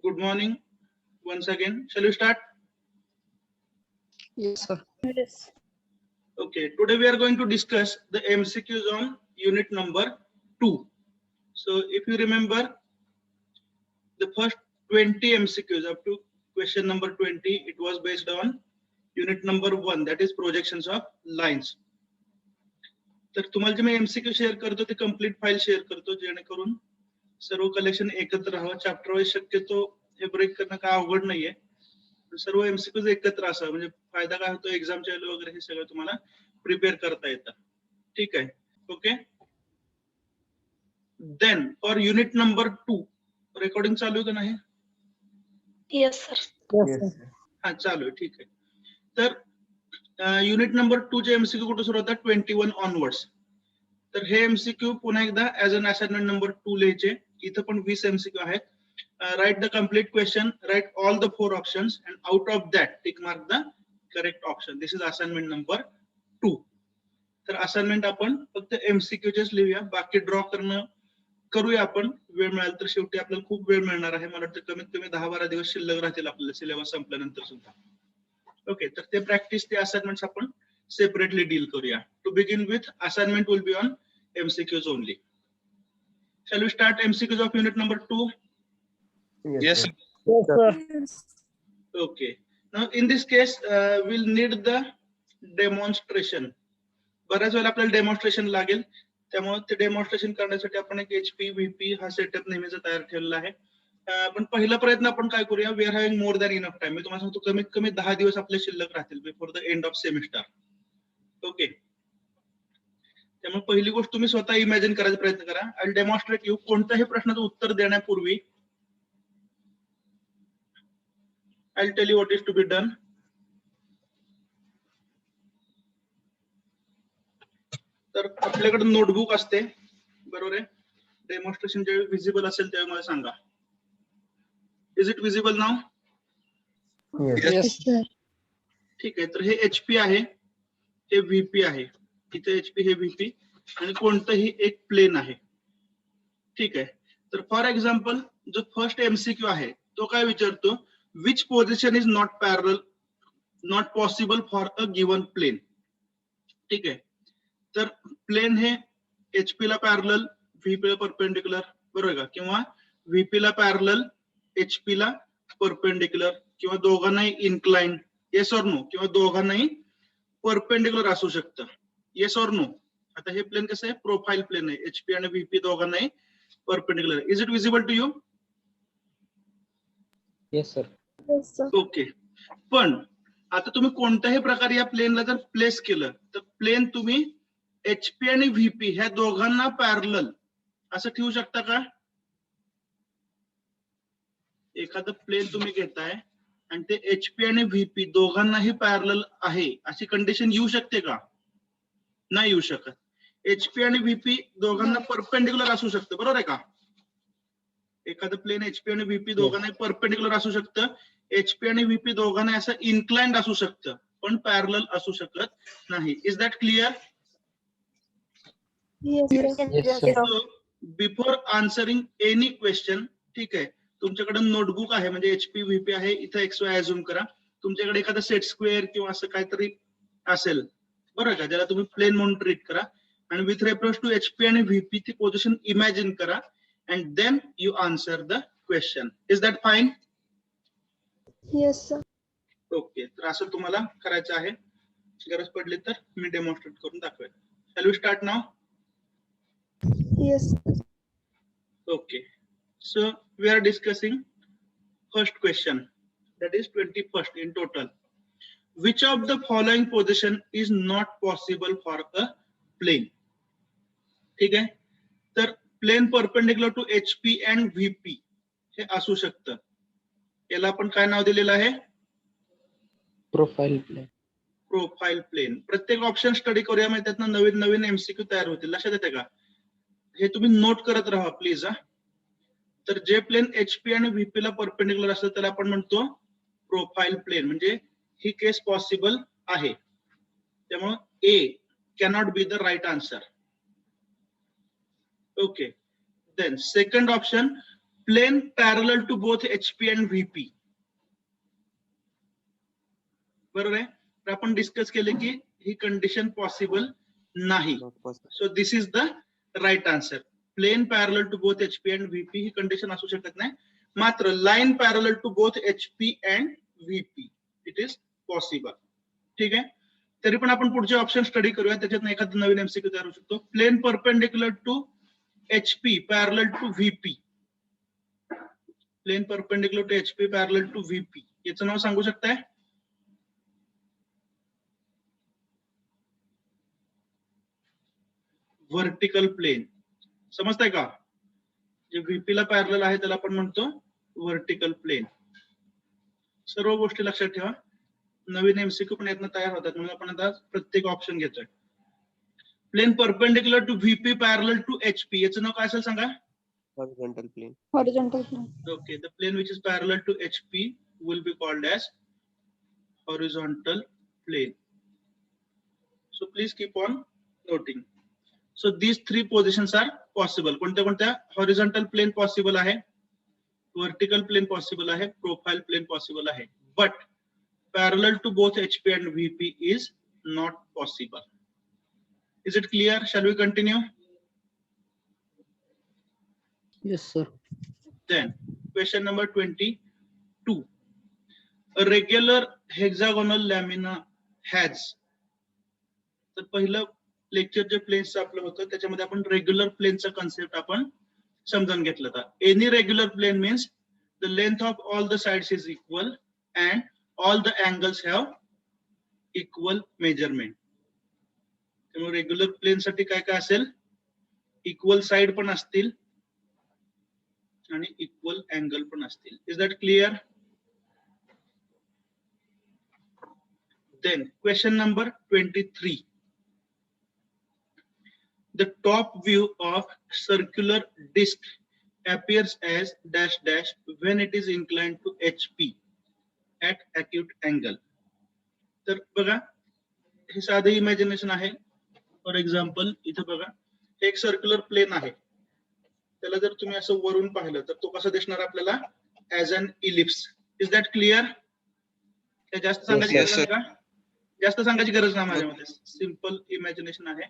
Good morning once again. Shall we start? Yes, sir. Yes. Okay, today we are going to discuss the MCQs on unit number 2. So if you remember, the first 20 MCQs up to question number 20, it was based on unit number 1, that is projections of lines. तर तुम्हाला जे मी MCQ share करतो ते complete file share करतो जेणेकरून सर्व collection एकत्र राहावं. चॅप्टर वाईज शक्यतो हे ब्रेक करणं काय अवघड नाहीये. सर्व MCQs एकत्र असावं म्हणजे फायदा काय होतो, एक्झामच्या वेळेला वगैरे हे सगळं तुम्हाला प्रिपेअर करता येतं. ठीक आहे, okay. Then for unit number 2 recording चालू आहे का नाही? Yes, sir. हा चालू आहे, ठीक आहे. तर युनिट नंबर 2 चे MCQ कुठे सुरू होतात? 21 ऑनवर्ड्स. तर हे MCQ पुन्हा एकदा ऍज अन असाइनमेंट नंबर 2 लिहायचे. इथं पण 20 MCQ आहेत. Write the complete question, write all the 4 options and out of that tick mark the correct option. This is assignment number 2. तर असाइनमेंट आपण फक्त MCQ चेच लिहूया, बाकी ड्रॉ करणं करूया आपण वेळ मिळाला तर. शेवटी आपल्याला खूप वेळ मिळणार आहे, मला वाटतं कमीत कमी 10-12 दिवस शिल्लक राहतील आपल्याला सिलेबस संपल्यानंतर सुद्धा. ओके, तर ते प्रॅक्टिस ते असाइनमेंट्स आपण सेपरेटली डील करूया. To begin with assignment will be on MCQs only. Shall we start MCQs of unit number 2? Yes, sir. Yes, sir. Okay. Now in this case, we'll need the demonstration. बऱ्याच वेळेला आपल्याला demonstration लागेल, त्यामुळे ते demonstration करण्यासाठी आपण एक HP VP हा सेटअप नेहमीच तयार ठेवलेला आहे. पण पहिला प्रयत्न आपण काय करूया, we are having more than enough time. मी तुम्हाला सांगतो कमीत कमी 10 दिवस आपले शिल्लक राहतील before the end of semester. Okay, त्यामुळे पहिली गोष्ट तुम्ही स्वतः इमॅजिन करायचा प्रयत्न करा. I will demonstrate you. कोणत्याही प्रश्नाचं उत्तर देण्यापूर्वी I'll tell you what is to be done. तर आपल्याकडे नोटबुक असते, बरोबर आहे. डेमॉन्स्ट्रेशन जेव्हा विजिबल असेल तेव्हा मला सांगा. Is it visible now? Yes. Sir. ठीक आहे, तर हे HP आहे, हे VP आहे. इथे HP हे VP आणि कोणतंही एक प्लेन आहे. ठीक आहे, तर फॉर एक्झाम्पल जो फर्स्ट MCQ आहे तो काय विचारतो, which position is not parallel, not possible for a given plane. ठीक आहे, तर प्लेन हे HP ला पॅरलल, VP ला परपेंडिक्युलर, बरोबर का? किंवा VP ला पॅरलल, HP ला परपेंडिक्युलर, किंवा दोघांनाही इन्क्लाइंड, येस ऑर नो, किंवा दोघांनाही परपेंडिक्युलर असू शकतं, येस ऑर नो. आता हे प्लेन कसं आहे, प्रोफाईल प्लेन आहे, HP आणि VP दोघांनाही perpendicular. Is it visible to you? Yes, sir. Yes, sir. Okay, पण आता तुम्ही कोणत्याही प्रकारे या प्लेनला जर प्लेस केलं तर प्लेन तुम्ही HP आणि VP ह्या दोघांना पॅरलल असं ठेवू शकता का? एखादं प्लेन तुम्ही घेताय आणि ते HP आणि VP दोघांनाही पॅरलल आहे अशी कंडिशन येऊ शकते का? नाही येऊ शकत. HP आणि VP दोघांना परपेंडिक्युलर असू शकतं, बरोबर आहे का? एखादं प्लेन HP आणि VP दोघांनाही परपेंडिक्युलर असू शकतं, HP आणि VP दोघांना असं इन्क्लाइंड असू शकतं, पण पॅरलल असू शकत नाही. Is that clear? Yes, sir. Yes, sir. So before answering any question, ठीक आहे, तुमच्याकडे नोटबुक आहे म्हणजे HP VP आहे, इथं XY अझ्युम करा. तुमच्याकडे एखादा सेट स्क्वेअर किंवा असं काहीतरी असेल, बरोबर का, ज्याला तुम्ही प्लेन म्हणून ट्रीट करा, आणि विथ रेफरन्स टू HP आणि VP ती पोझिशन इमॅजिन करा and then you answer the question. Is that fine? Yes, sir. Okay, तर असं तुम्हाला करायचं आहे. गरज पडली तर मी डेमॉन्स्ट्रेट करून दाखवेन. Shall we start now? Yes, sir. Okay, so we are discussing first question, that is 21st in total. Which of the following position is not possible for a plane? ठीक आहे, तर plane perpendicular to HP and VP हे असू शकतं. याला आपण काय नाव दिलेलं आहे? Profile plane. Profile plane. प्रत्येक ऑप्शन स्टडी करूया, म्हणजे त्यातनं नवीन नवीन MCQ तयार होतील. लक्षात येते का? हे तुम्ही नोट करत राहा प्लीज. तर जे प्लेन HP आणि VP ला परपेंडिक्युलर असतं त्याला आपण म्हणतो प्रोफाईल प्लेन, म्हणजे ही केस पॉसिबल आहे. त्यामुळे A cannot be the right answer. Okay, then second option, plane parallel to both HP and VP. बरोबर आहे. तर आपण डिस्कस केले की ही कंडिशन पॉसिबल नाही. Not possible. So this is the right answer. Plane parallel to both HP and VP ही condition असू शकत नाही. मात्र line parallel to both HP and VP it is possible. ठीक आहे. तरी पण आपण पुढचे ऑप्शन स्टडी करूया. त्याच्यात एखादं नवीन MCQ तयार होऊ शकतो. Plane perpendicular to HP parallel to VP. Plane perpendicular to HP parallel to VP याचं नाव सांगू शकताय? Vertical plain. समजताय का? जे VP ला पॅरलल आहे त्याला आपण म्हणतो व्हर्टिकल प्लेन. सर्व गोष्टी लक्षात ठेवा. नवीन MCQ पण यातनं तयार होतात म्हणून आपण आता प्रत्येक ऑप्शन घेतोय. Plane perpendicular to VP parallel to HP याचं नाव काय असेल सांगा? Horizontal plane. Horizontal plane. Okay, the plane which is parallel to HP will be called as horizontal plane. So please keep on noting. So these three positions are possible. कोणत्या कोणत्या? Horizontal plane possible आहे, vertical plane possible आहे, profile plane possible आहे. But parallel to both HP and VP is not possible. Is it clear? Shall we continue? Yes, sir. Then question number 22. A regular hexagonal lamina has. तर पहिलं lecture जे planes आपलं होतं त्याच्यामध्ये आपण regular प्लेनचा concept आपण समजून घेतलं होता. Any regular plane means the length of all the sides is equal and all the angles have equal measurement. त्यामुळे रेग्युलर प्लेन साठी काय काय असेल? इक्वल साइड पण असतील आणि इक्वल अँगल पण असतील. Is that clear? Then question number 23. The top view of circular disc appears as dash dash when it is inclined to HP at acute angle. तर बघा हे साधे इमॅजिनेशन आहे. फॉर एक्झाम्पल इथे बघा एक सर्क्युलर प्लेन आहे. त्याला जर तुम्ही असं वरून पाहिलं तर तो कसा दिसणार आपल्याला? As an ellipse. Is that clear? जास्त सांगायची Yes, गरज sir. नाही का? जास्त सांगायची गरज नाही माझ्यामध्ये. सिंपल इमॅजिनेशन आहे.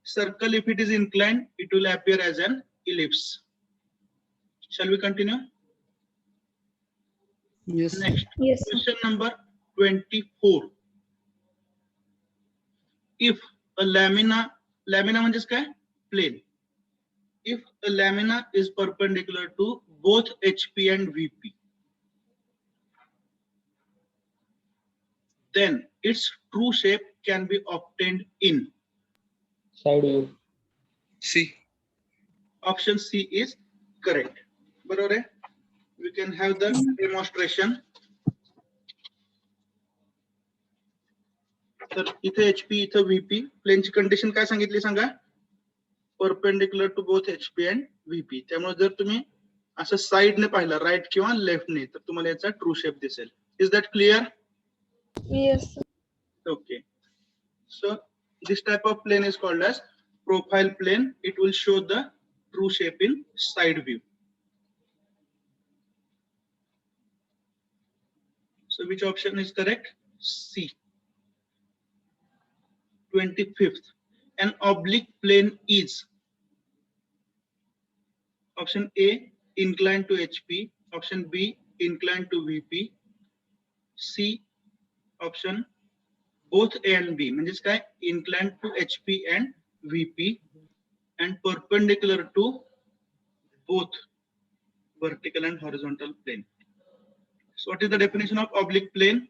Circle if it is inclined it will appear as an ellipse. Shall we continue? Yes. Next Yes, sir. Question number 24. If a lamina म्हणजेच काय? Plane. If a lamina is perpendicular to both HP and VP, then its true shape can be obtained in. Side view. C. Option C is correct. बरोबर आहे. We can have the demonstration. तर इथे HP इथे VP प्लेनची condition काय सांगितली सांगा? Perpendicular to both HP and VP. त्यामुळे जर तुम्ही असं साइडने पाहिलं राईट किंवा लेफ्टने तर तुम्हाला याचा ट्रू शेप दिसेल. Is that clear? Yes, sir. Okay. So this type of plane is called as profile plane. It will show the true shape in side view. So which option is correct? C. 25th. An oblique plane is option A inclined to HP, option B inclined to VP, C option both A and B म्हणजेच काय? Inclined to HP and VP and perpendicular to both vertical and horizontal plane. So what is the definition of oblique plane?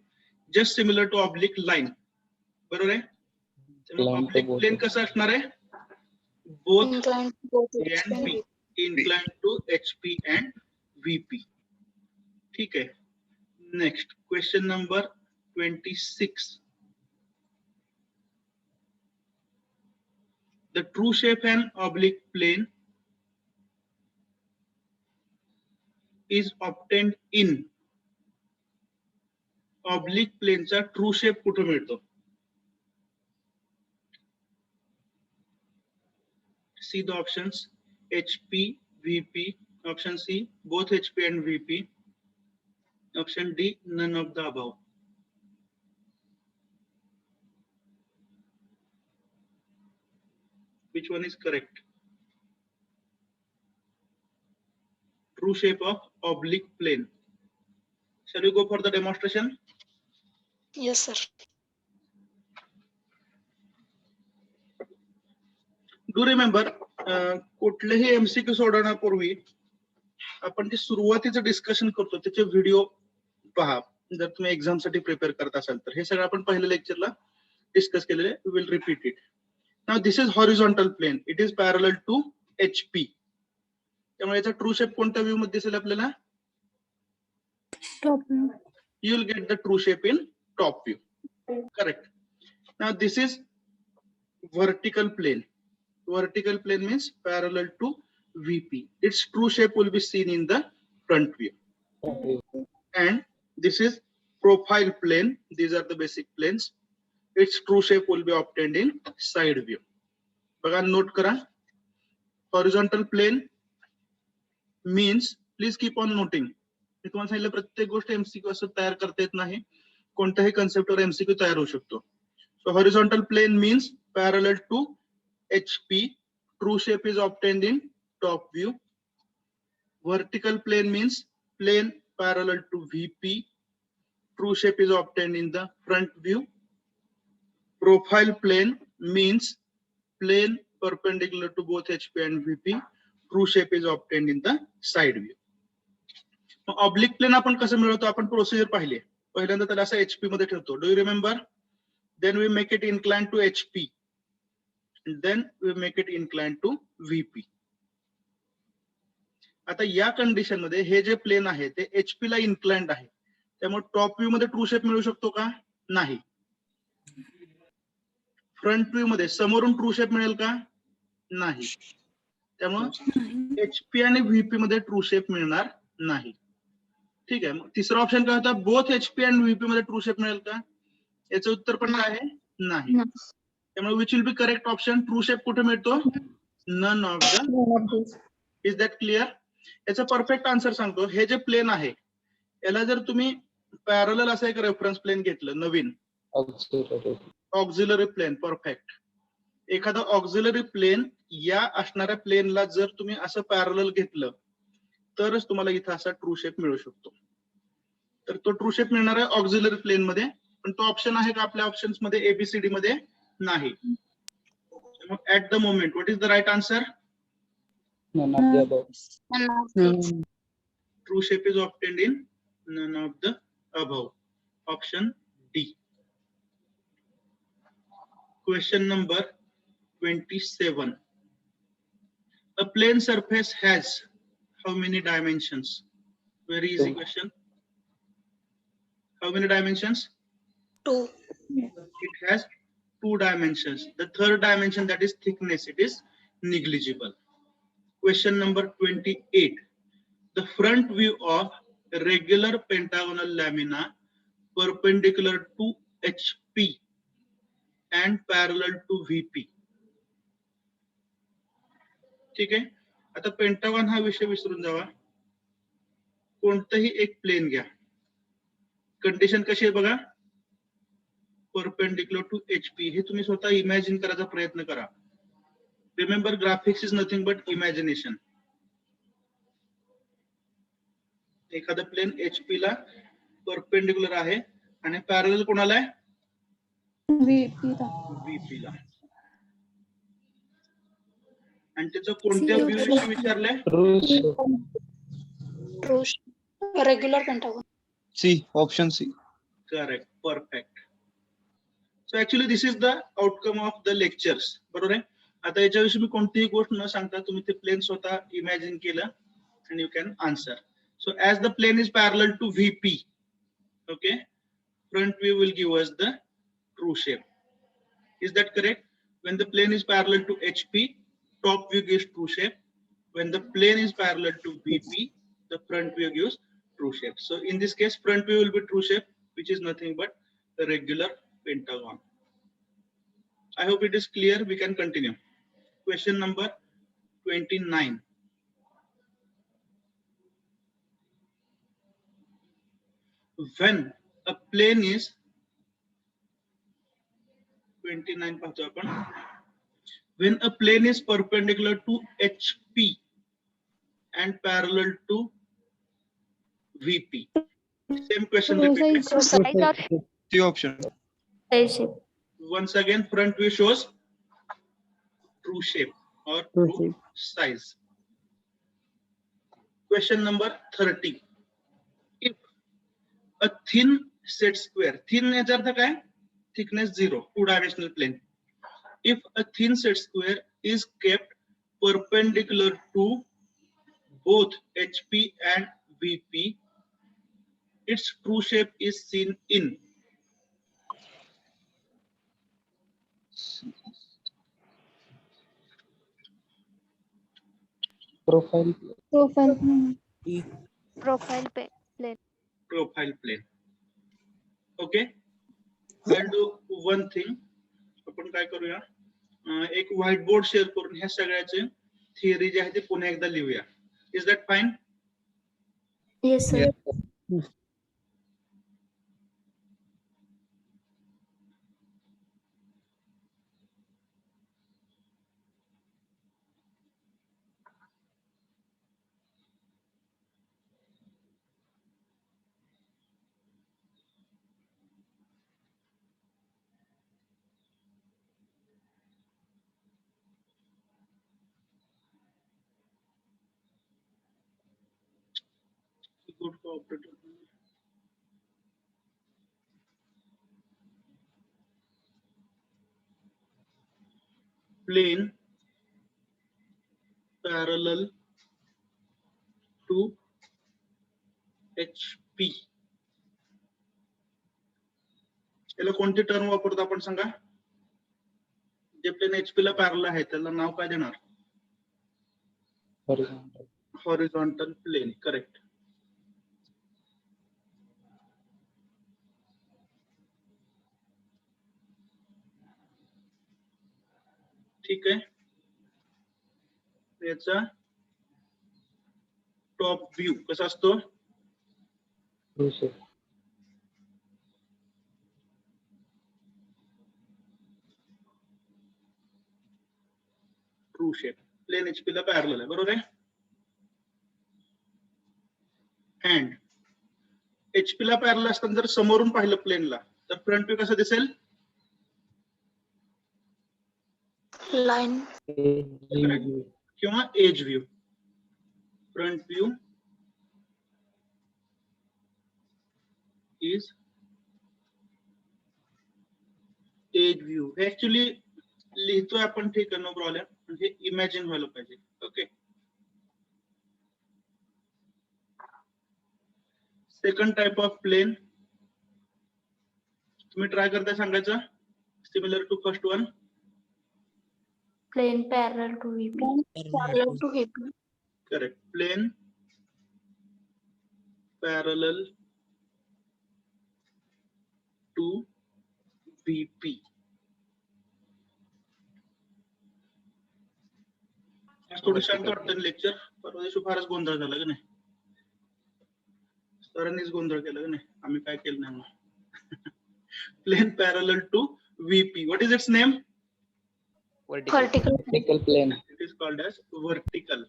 Just similar to oblique line. बरोबर आहे? Oblique plane कसं असणार आहे? Both Inclined to both A and HP. B. Inclined to HP and VP. ठीक है. Next question number 26. The true shape and oblique plane is obtained in. Oblique plane चा true shape कुठे मिळतो? See the options HP, VP, Option C, both HP and VP. Option D, none of the above. Which one is correct? True shape of oblique plane. Shall we go for the demonstration? Yes, sir. Do remember, कुठलेही MCQ सोडवण्यापूर्वी आपण जे सुरुवातीचं discussion करतो त्याचे video पहा. जर तुम्ही exam साठी प्रिपेअर करत असाल तर हे सगळं आपण पहिल्या लेक्चरला डिस्कस केलेले. We will repeat it. Now this is horizontal plane. It is parallel to HP. त्यामुळे याचा ट्रू शेप कोणत्या व्ह्यू मध्ये दिसेल आपल्याला? Top view. You will get the true shape in top view. Correct. Now this is vertical plane. Vertical plane means parallel to VP. Its true shape will be seen in the front view. And this is profile plane. These are the basic planes. Its true shape will be obtained in side view. बघा, note करा. Horizontal plane means, please keep on noting. मी तुम्हाला सांगितलं प्रत्येक गोष्ट MCQ असं तयार करता येत नाही. कोणत्याही कन्सेप्टवर MCQ तयार होऊ शकतो. So horizontal plane means parallel to HP. True shape is obtained in top view. Vertical plane means plane parallel to VP. True shape is obtained in the front view. Profile plane means plane perpendicular to both HP and VP. True shape is obtained in the side view. Oblique plane आपण कसं मिळवतो? आपण procedure पाहिले. पहिल्यांदा त्याला असं HP मध्ये ठेवतो. Do you remember? Then we make it incline to HP. Then we make it incline to VP. आता या कंडिशन मध्ये हे जे प्लेन आहे ते HP ला इन्क्लाइंड आहे. त्यामुळे टॉप व्ह्यू मध्ये ट्रू शेप मिळू शकतो का? नाही. फ्रंट व्ह्यू मध्ये समोरून ट्रू शेप मिळेल का? नाही. त्यामुळे HP आणि VP मध्ये ट्रू शेप मिळणार नाही. ठीक आहे. मग तिसरा ऑप्शन काय होता? बोथ HP आणि VP मध्ये ट्रू शेप मिळेल का? याचं उत्तर पण आहे नाही. त्यामुळे which will be correct option? True shape कुठे मिळतो? None of the. Is that clear? याचा परफेक्ट आन्सर सांगतो. हे जे प्लेन आहे याला जर तुम्ही पॅरलल असं एक रेफरन्स प्लेन घेतलं नवीन, ऑक्झिलरी प्लेन, परफेक्ट. एखादा ऑक्झिलरी प्लेन या असणाऱ्या प्लेनला जर तुम्ही असं पॅरलल घेतलं तरच तुम्हाला इथं असा ट्रू शेप मिळू शकतो. तर तो ट्रू शेप मिळणार आहे ऑक्झिलरी प्लेन मध्ये, पण तो ऑप्शन आहे का आपल्या ऑप्शन्स मध्ये? ABCD मध्ये नाही. At the moment what is the right answer? None of the above. True shape is obtained in none of the above. Option D. Question number 27. A plane surface has how many dimensions? Very easy question. How many dimensions? 2. It has 2 dimensions. The third dimension, that is thickness, it is negligible. Question number 28. The front view of a regular pentagonal lamina perpendicular to HP and parallel to VP. ठीक आहे. आता pentagon हा विषय विसरून जावा. कोणतंही एक plain घ्या. Condition कशी आहे बघा? Perpendicular to HP. हे तुम्ही स्वतः इमॅजिन करायचा प्रयत्न करा. Remember, graphics is nothing but imagination. एखादा प्लेन HP ला परपेंडिक्युलर आहे आणि पॅरलल कोणाला आहे? VP ला. आणि त्याचं कोणत्या व्ह्यू विषयी विचारलंय? True. Regular pentagon. C. Option C. Correct. Perfect. So actually this is the outcome of the lectures. बरोबर आहे. आता याच्याविषयी मी कोणतीही गोष्ट न सांगता तुम्ही ते प्लेन स्वतः इमॅजिन केलं and you can answer. So as the plane is parallel to VP, okay, front view will give us the true shape. Is that correct? When the plane is parallel to HP, top view gives true shape. When the plane is parallel to VP, the front view gives true shape. So in this case, front view will be true shape, which is nothing but the regular pentagon. I hope it is clear. We can continue. Question number 29. when a plane is 29 पाहतो आपण. When a plane is perpendicular to HP and parallel to VP. Same question repeated. True side or C option. side shape. Once again, front view shows true shape or True true shape. size. Question number 30. If a thin set square, thin याचा अर्थ काय? Thickness 0, 2-dimensional plane. If a thin set square is kept perpendicular to both HP and VP, its true shape is seen in Profile. Profile. Profile plane. profile plane. Okay, I'll do one thing. आपण काय करूया, एक white board share करून ह्या सगळ्याचे theory जी आहे ती पुन्हा एकदा लिहूया. Is that fine? Yes, sir. Yeah. Good cooperator. Plane parallel to HP. याला कोणती टर्म वापरतो आपण सांगा? जे प्लेन HP ला पॅरलल आहे त्याला नाव काय देणार? Horizontal. Horizontal plane. करेक्ट. ठीक आहे. याचा टॉप व्ह्यू कसा असतो? True shape. True shape. Plane HP ला पॅरलल आहे, बरोबर आहे. अँड HP ला पॅरलल असताना जर समोरून पाहिलं प्लेनला तर फ्रंट व्ह्यू कसा दिसेल? Line. View. किंवा edge view. Front view is edge view. Actually लिहितोय आपण, ठीक आहे, नो प्रॉब्लेम, म्हणजे इमॅजिन व्हायला पाहिजे. Okay. Second type of plane तुम्ही ट्राय करताय सांगायचं, similar to first one. Plane parallel to VP. Parallel to VP. Correct. Plane parallel to VP. आज थोडं शांत वाटतं लेक्चर. परवा दिवशी फारच गोंधळ झाला का नाही? सरांनीच गोंधळ केला का नाही? आम्ही काय केलं नाही. Plane parallel to VP. What is its name? Vertical. Vertical plane. It is called as vertical.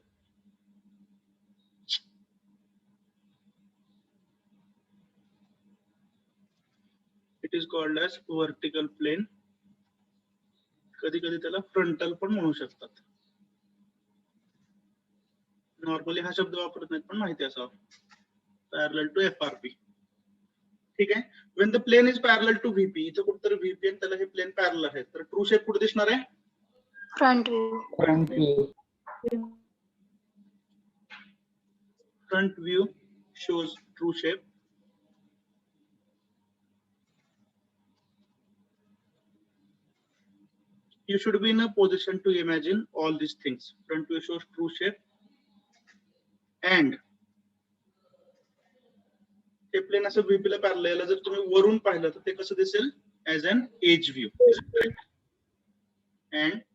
It is called as vertical plane. कधी कधी त्याला फ्रंटल पण म्हणू शकतात. नॉर्मली हा शब्द वापरत नाहीत पण माहिती असावं. Parallel to FRP. ठीक आहे. When the plane is parallel to VP, इथं कुठेतरी VP आणि त्याला हे प्लेन पॅरलल आहे, तर ट्रू शेप कुठे दिसणार आहे? Front view. Front view. Front view shows true shape. You should be in a position to imagine all these things. Front view shows true shape. And हे plain असं VP ला parallel आहे. जर तुम्ही वरून पाहिलं तर ते कसं दिसेल? As an edge view. Is it correct? And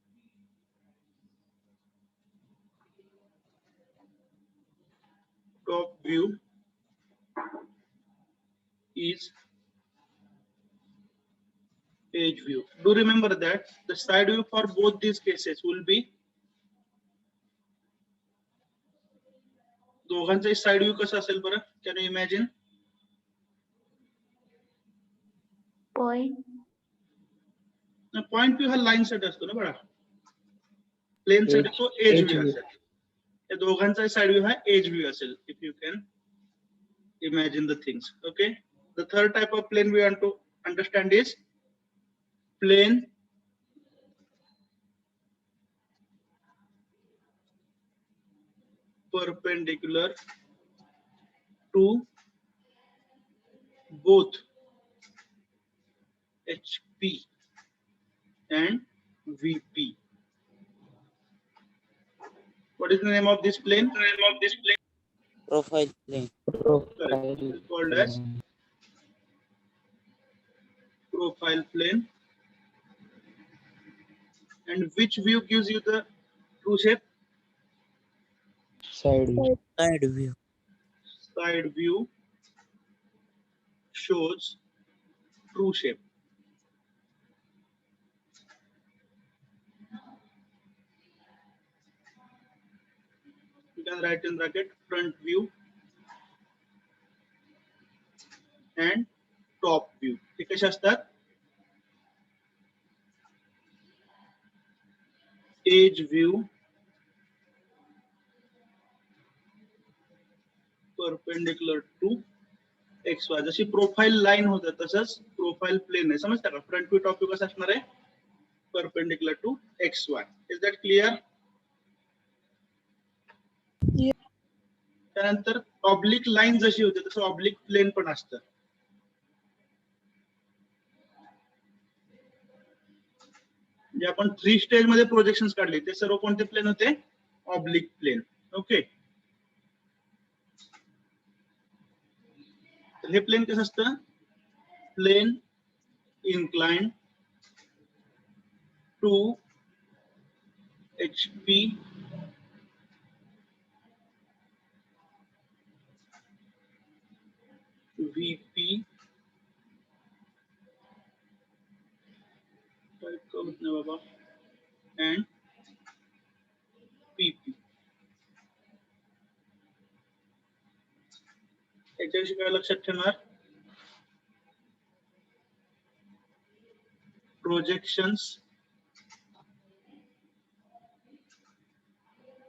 top view is edge view. Do remember that the side view for both these cases will be दोघांचाही साइड व्ह्यू कसा असेल बरं? Can you imagine? Point. Point view हा line साठी असतो ना बघा, plain साठी तो एज Edge व्ह्यू view. असेल. या दोघांचा साइड व्ह्यू हा एज व्ह्यू असेल. If you can imagine the things. Okay, the third type of plane we want to understand is plane perpendicular to both HP and VP. What is the name of this plane? Profile plane. Profile It is called as plane. profile plane. And which view gives you the true shape? Side view. Side view. Side view shows true shape. You can write in bracket front view and top view. हे कसे असतात? Edge view perpendicular to XY. जशी profile line होतं तसंच profile plain आहे. समजतं का? Front view top view कसं असणार आहे? Perpendicular to XY. Is that clear? त्यानंतर ऑब्लिक लाईन जशी होते तसं ऑब्लिक प्लेन पण असतं. जे आपण 3 स्टेज मध्ये प्रोजेक्शन काढले ते सर्व कोणते प्लेन होते? Oblique plain. ओके, तर हे प्लेन कसं असतं? Plane inclined to HP VP बाबा and PP. याच्याविषयी काय लक्षात ठेवणार? Projections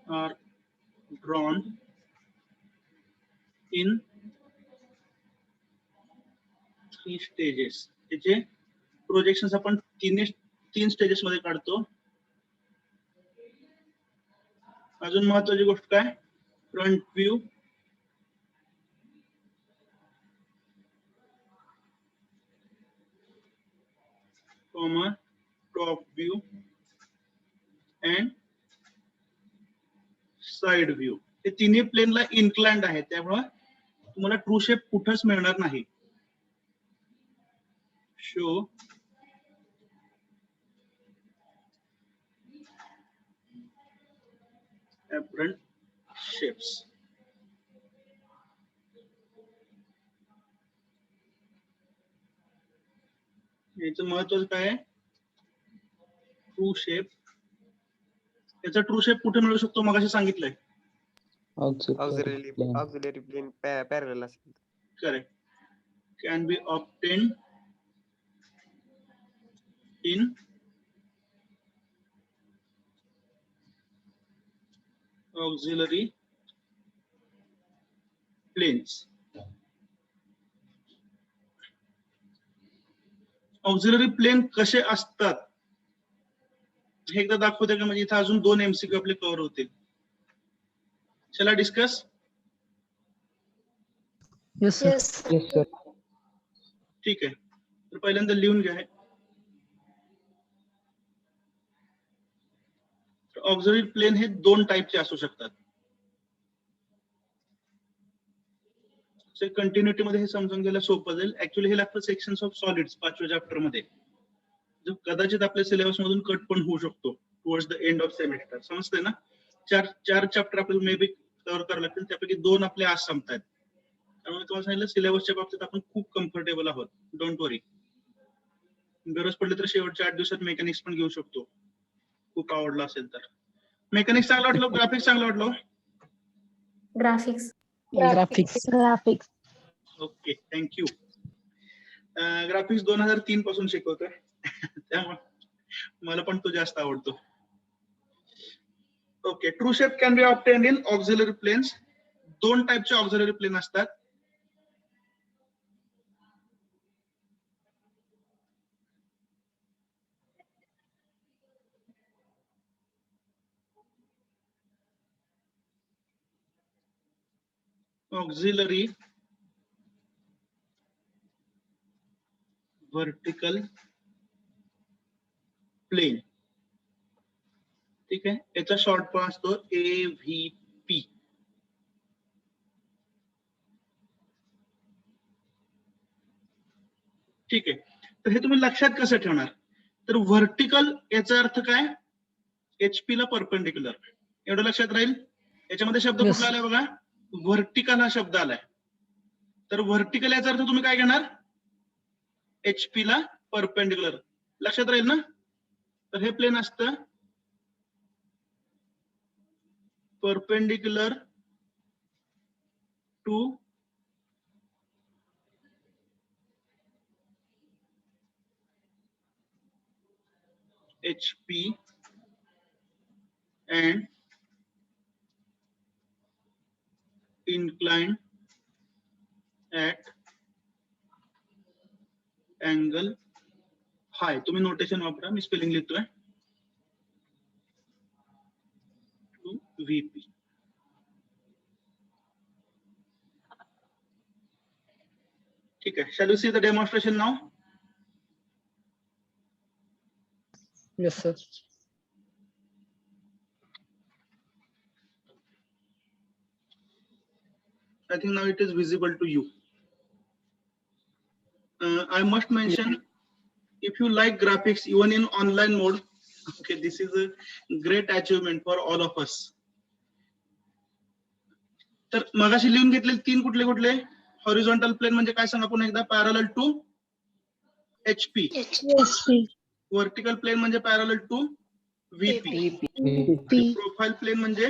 are drawn in 3 stages. त्याचे प्रोजेक्शन्स आपण तीन स्टेजेस मध्ये काढतो. अजून महत्वाची गोष्ट काय? Front view, top view and side view. हे तिन्ही प्लेनला इन्क्लाइंड आहे, त्यामुळे तुम्हाला ट्रू शेप कुठंच मिळणार नाही. Show apparent shapes. याचं महत्व काय आहे? True shape. याचा ट्रू शेप कुठे मिळू शकतो? मगाशी सांगितलंय. Auxiliary plane. Auxiliary plane parallel असेल. Correct. Can be obtained in auxiliary planes. Auxiliary plane कसे असतात हे एकदा दाखवते का? म्हणजे इथे अजून 2 MCQ आपले कव्हर होतील. चला discuss. Yes, sir. Yes. Yes, sir. ठीक आहे, तर पहिल्यांदा लिहून घ्या. ऑक्झिलरी प्लेन हे 2 टाईपचे असू शकतात. कंटिन्युटी मध्ये हे समजून घ्यायला सोपं जाईल. ऍक्च्युअली हे लागतं सेक्शन्स ऑफ सॉलिड्स 5व्या चॅप्टर मध्ये, जो कदाचित आपल्या सिलेबस मधून कट पण होऊ शकतो towards the end of semester. समजतंय ना? 4 चॅप्टर आपल्याला मे बी कव्हर करावे लागतील, त्यापैकी 2 आपले आज संपतायत. त्यामुळे तुम्हाला सांगितलं सिलेबसच्या बाबतीत आपण खूप कम्फर्टेबल आहोत. डोंट वरी. गरज पडली तर शेवटच्या 8 दिवसात मेकॅनिक्स पण घेऊ शकतो, खूप आवडला असेल तर. मेकॅनिक्स चांगलं वाटलं, ग्राफिक्स चांगलं वाटलं? Graphics. Graphics. Okay, thank you. Graphics 2003 पासून शिकवतोय त्यामुळे मला पण तो जास्त आवडतो. Okay, true shape can be obtained in auxiliary planes. 2 टाईपचे ऑक्झिलरी प्लेन असतात. Auxiliary vertical plane. ठीक आहे, याचा शॉर्ट फॉर्म असतो AVP. ठीक आहे, तर हे तुम्ही लक्षात कसं ठेवणार? तर व्हर्टिकल याचा अर्थ काय? HP ला परपेंडिक्युलर. एवढं लक्षात राहील. याच्यामध्ये शब्द Yes. कुठला आलाय बघा? व्हर्टिकल हा शब्द आलाय. तर व्हर्टिकल याचा अर्थ तुम्ही काय घेणार? HP ला परपेंडिक्युलर. लक्षात राहील ना? तर हे प्लेन असतं perpendicular to HP and inclined at angle phi. तुम्ही नोटेशन वापरा, मी स्पेलिंग लिहितोय. VP. ठीक आहे, shall we see the demonstration now? Yes, sir. I think now it is visible to you. I must mention, if you like graphics even in online mode, okay, this is a great achievement for all of us. तर मगाशी लिहून घेतलेले 3 कुठले कुठले? Horizontal plain म्हणजे काय सांगा पुन्हा एकदा? Parallel to HP. Vertical plane म्हणजे parallel to VP. Profile plane म्हणजे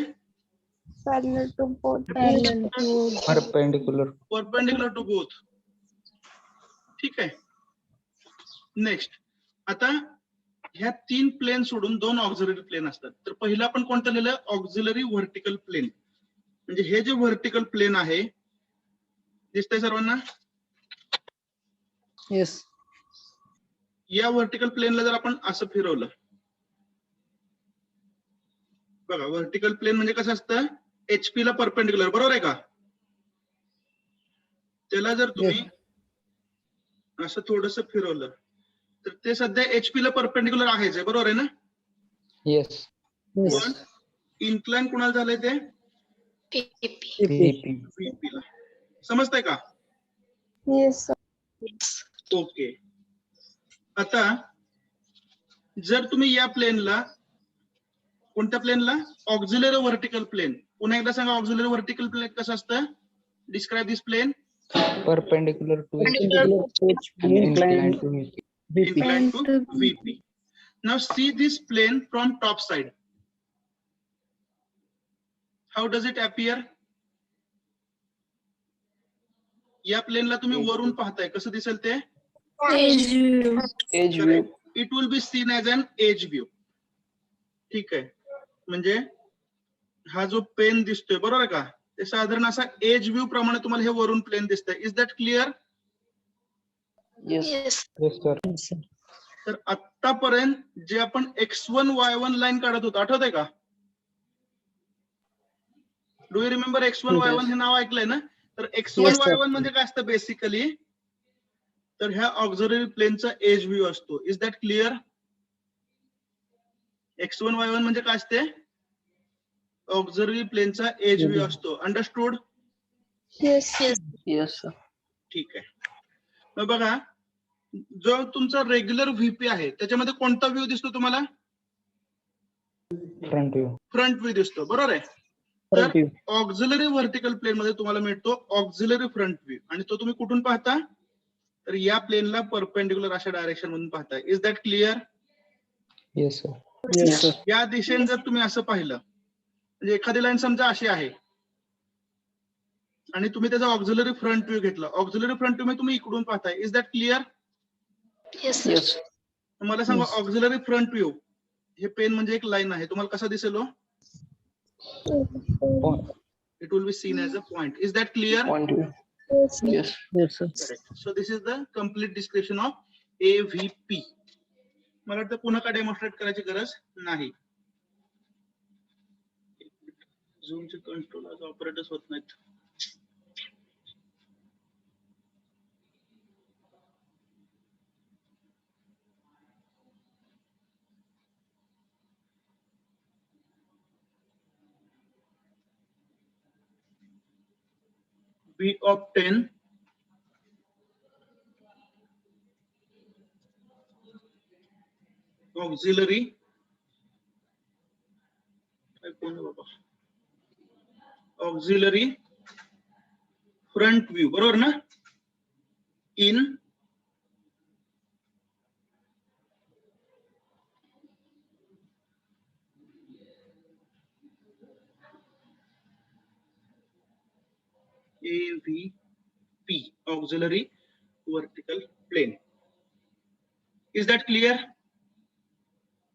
Perpendicular. Perpendicular to both. ठीक आहे. नेक्स्ट, आता ह्या 3 प्लेन सोडून 2 ऑक्झिलरी प्लेन असतात. तर पहिलं आपण कोणतं लिहिलं? Auxiliary vertical plane. म्हणजे हे जे व्हर्टिकल प्लेन आहे, दिसतंय सर्वांना? Yes. या व्हर्टिकल प्लेनला जर आपण असं फिरवलं, बघा व्हर्टिकल प्लेन म्हणजे कसं असतं? HP ला परपेंडिक्युलर, बरोबर आहे का? त्याला जर तुम्ही असं थोडस फिरवलं तर ते सध्या HP ला परपेंडिक्युलर आहेच आहे, बरोबर आहे ना? Yes. पण इन्क्लाइन कुणाला झालंय ते? VP ला. समजतंय का? ओके. आता जर तुम्ही या प्लेनला, कोणत्या प्लेनला? Auxiliary vertical plane. पुन्हा एकदा सांगा, ऑक्झिलरी व्हर्टिकल प्लेन कसं असतं? Describe this plane. Perpendicular to HP. Inclined to VP. Inclined to VP. Now see this plane from top side. How does it appear? या प्लेनला तुम्ही वरून पाहताय, कसं दिसेल ते? Edge view. It will be seen as an edge view. ठीक आहे, म्हणजे हा जो पेन दिसतोय, बरोबर आहे का? ते साधारण असा एज व्ह्यू प्रमाणे तुम्हाला हे वरून प्लेन दिसतंय. Is that clear? Yes. Yes, sir. तर आतापर्यंत जे आपण X1 Y1 लाईन काढत होतो, आठवतंय का? Do you remember X1 Y1 हे नाव ऐकलंय ना? तर X1 Y1 म्हणजे काय असतं बेसिकली? तर ह्या ऑक्झिलरी प्लेनचा एज व्ह्यू असतो. Is that clear? X1 Y1 म्हणजे काय असते? ऑक्झिलरी प्लेनचा एज व्ह्यू असतो. अंडरस्टूड? Yes, sir. ठीक आहे. मग बघा, जो तुमचा रेग्युलर VP आहे त्याच्यामध्ये कोणता व्ह्यू दिसतो तुम्हाला? Front view. फ्रंट व्ह्यू दिसतो, बरोबर आहे? Front view. Auxiliary vertical plane मध्ये तुम्हाला मिळतो ऑक्झिलरी फ्रंट व्ह्यू, आणि तो तुम्ही कुठून पाहता, तर या प्लेनला परपेंडिक्युलर अशा डायरेक्शन मधून पाहता. Is that clear? Yes sir. Yes, sir. या दिशेने जर तुम्ही असं पाहिलं, म्हणजे एखादी लाईन समजा अशी आहे आणि तुम्ही त्याचा ऑक्झिलरी फ्रंट व्ह्यू घेतला, ऑक्झिलरी फ्रंट व्ह्यू तुम्ही इकडून पाहताय. Is that clear? Yes, yes. मला सांगा, Yes. ऑक्झिलरी फ्रंट व्ह्यू हे पेन म्हणजे एक लाईन आहे, तुम्हाला कसा दिसेल? It will be seen as a point. Is that clear? Point view. Yes. Yes, sir. Correct. So this is the complete description of AVP. मला वाटतं पुन्हा काय डेमॉन्स्ट्रेट करायची गरज नाही. झूमचे कंट्रोल आज ऑपरेटर्स होत नाहीत. B of 10. Auxiliary. Auxiliary front view, बरोबर ना? In AVP, auxiliary vertical plane. Is that clear?